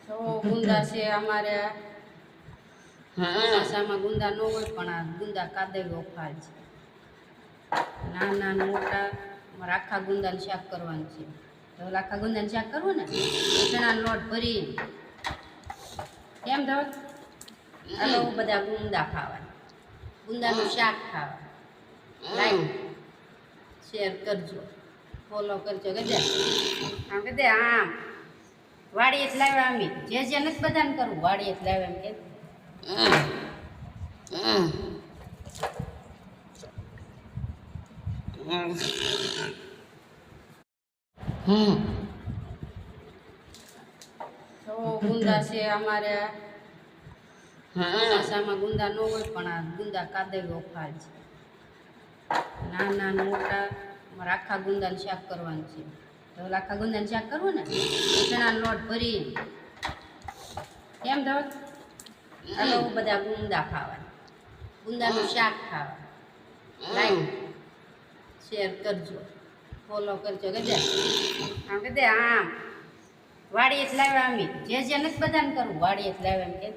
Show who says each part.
Speaker 1: તો ગુંદા છે અમારે ભાષામાં ગુંદા ન હોય પણ આ ગુંદા કાદેલો ફાલ છે. નાના મોટા અમારે આખા ગુંદાનું શાક કરવાનું છે. તો આખા ગુંદાનું શાક કરવું ને ચણાનો લોટ ભરી કેમ ધવલ હાલો બધા ગુંદા ખાવા, ગુંદાનું શાક ખાવા. લાઈક શેર કરજો, ફોલો કરજો. ગજે આમ કે દે આમ વાડીએ જ લાવ્યા અમે જે નથી બધાને કરવું વાડીએ જ લાવ્યા એમ કે તો ગુંદા છે અમારે ભાષામાં ગુંદા ન હોય પણ આ ગુંદા કાદેલો ફાલ છે. નાના મોટા અમારે આખા ગુંદાનું શાક કરવાનું છે. તો આખા ગુંદાનું શાક કરવું ને ચણાનો લોટ ભરી કેમ ધવલ હાલો બધા ગુંદા ખાવા, ગુંદાનું શાક ખાવા. લાઈક શેર કરજો, ફોલો કરજો. ગજે આમ કે દે આમ વાડીએ જ લાવ્યા અમે જે નથી બધાને કરવું વાડીએ જ લાવ્યા એમ કે